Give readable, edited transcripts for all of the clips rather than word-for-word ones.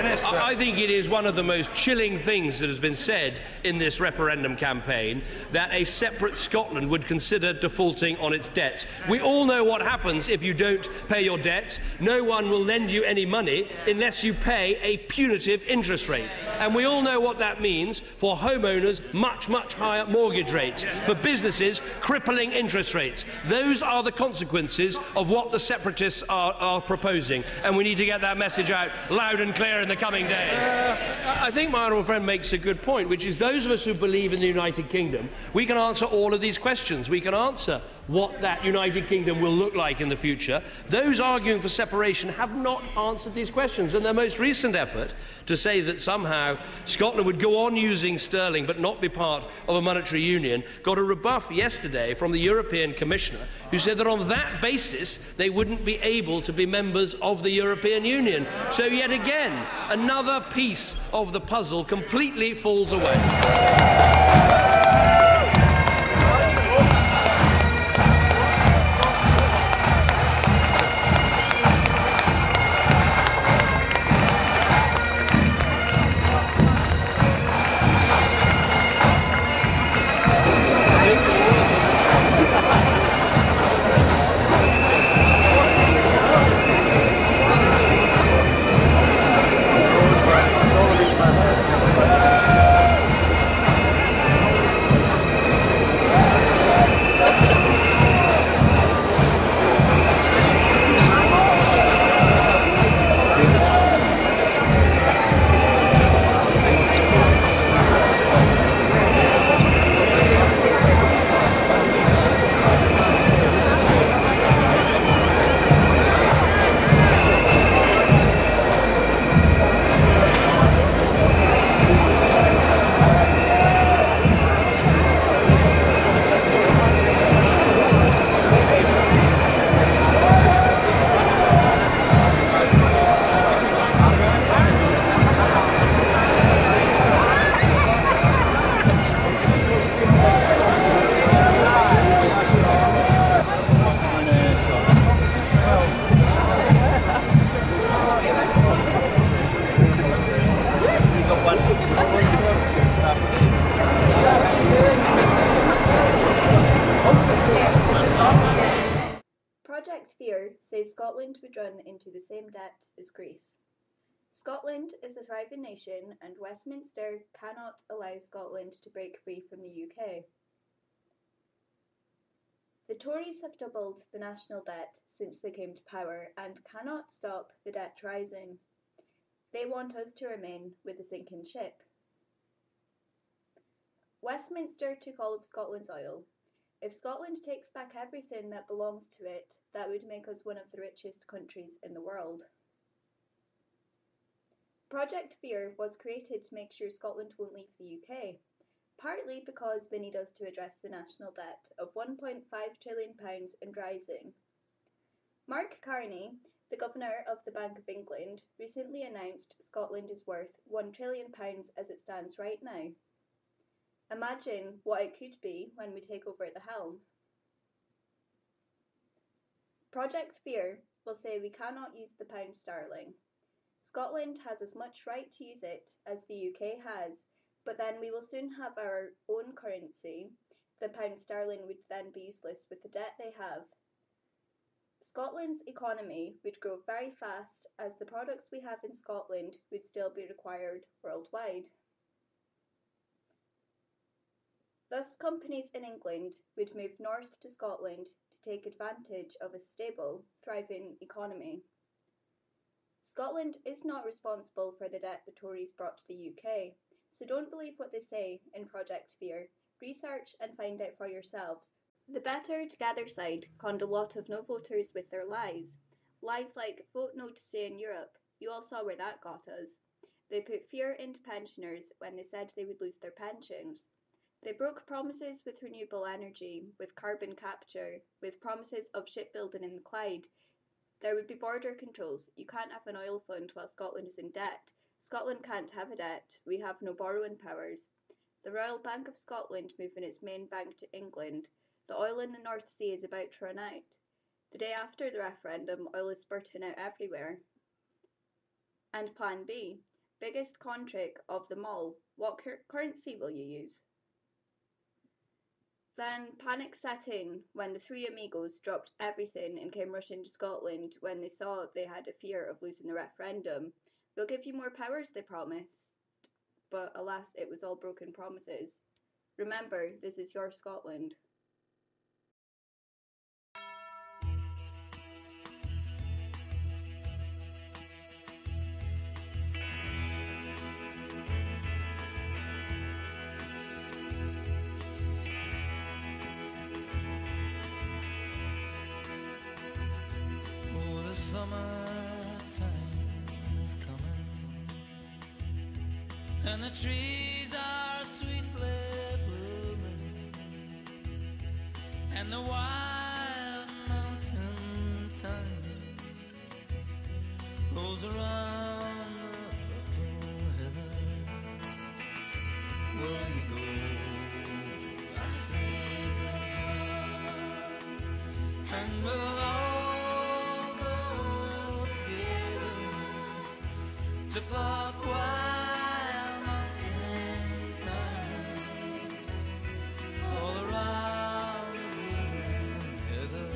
Minister. I think it is one of the most chilling things that has been said in this referendum campaign that a separate Scotland would consider defaulting on its debts. We all know what happens if you don't pay your debts. No one will lend you any money unless you pay a punitive interest rate. And we all know what that means for homeowners, much, much higher mortgage rates. For businesses, crippling interest rates. Those are the consequences of what the separatists are proposing. And we need to get that message out loud and clear in the coming days. I think my honourable friend makes a good point, which is those of us who believe in the United Kingdom, we can answer all of these questions. We can answer what that United Kingdom will look like in the future. Those arguing for separation have not answered these questions, and their most recent effort to say that somehow Scotland would go on using sterling but not be part of a monetary union got a rebuff yesterday from the European Commissioner, who said that on that basis they wouldn't be able to be members of the European Union. So yet again, another piece of the puzzle completely falls away. Project Fear says Scotland would run into the same debt as Greece. Scotland is a thriving nation, and Westminster cannot allow Scotland to break free from the UK. The Tories have doubled the national debt since they came to power and cannot stop the debt rising. They want us to remain with a sinking ship. Westminster took all of Scotland's oil. If Scotland takes back everything that belongs to it, that would make us one of the richest countries in the world. Project Fear was created to make sure Scotland won't leave the UK, partly because they need us to address the national debt of £1.5 trillion and rising. Mark Carney, the Governor of the Bank of England, recently announced Scotland is worth £1 trillion as it stands right now. Imagine what it could be when we take over the helm. Project Fear will say we cannot use the pound sterling. Scotland has as much right to use it as the UK has, but then we will soon have our own currency. The pound sterling would then be useless with the debt they have. Scotland's economy would grow very fast, as the products we have in Scotland would still be required worldwide. Thus, companies in England would move north to Scotland to take advantage of a stable, thriving economy. Scotland is not responsible for the debt the Tories brought to the UK, so don't believe what they say in Project Fear. Research and find out for yourselves. The Better Together side conned a lot of no voters with their lies. Lies like vote no to stay in Europe. You all saw where that got us. They put fear into pensioners when they said they would lose their pensions. They broke promises with renewable energy, with carbon capture, with promises of shipbuilding in the Clyde. There would be border controls. You can't have an oil fund while Scotland is in debt. Scotland can't have a debt. We have no borrowing powers. The Royal Bank of Scotland moving its main bank to England. The oil in the North Sea is about to run out. The day after the referendum, oil is spurting out everywhere. And Plan B. Biggest con trick of them all. What currency will you use? Then panic set in when the three amigos dropped everything and came rushing to Scotland when they saw they had a fear of losing the referendum. We'll give you more powers, they promised. But alas, it was all broken promises. Remember, this is your Scotland. Summertime is coming, and the trees are sweetly blooming, and the wild mountain thyme rolls around the purple heather. Where you go, I say go, and we'll to Park Wild Mountain Thyme, all around the blooming heather.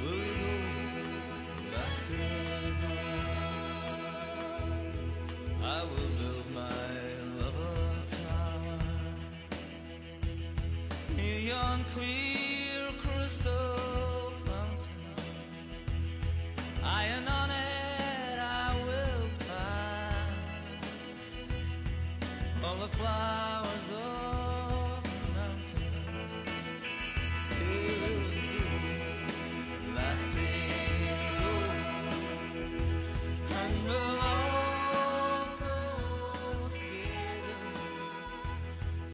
We'll go, I say go. I will build my lover tower near yon clear crystal fountain. Iron on it all the flowers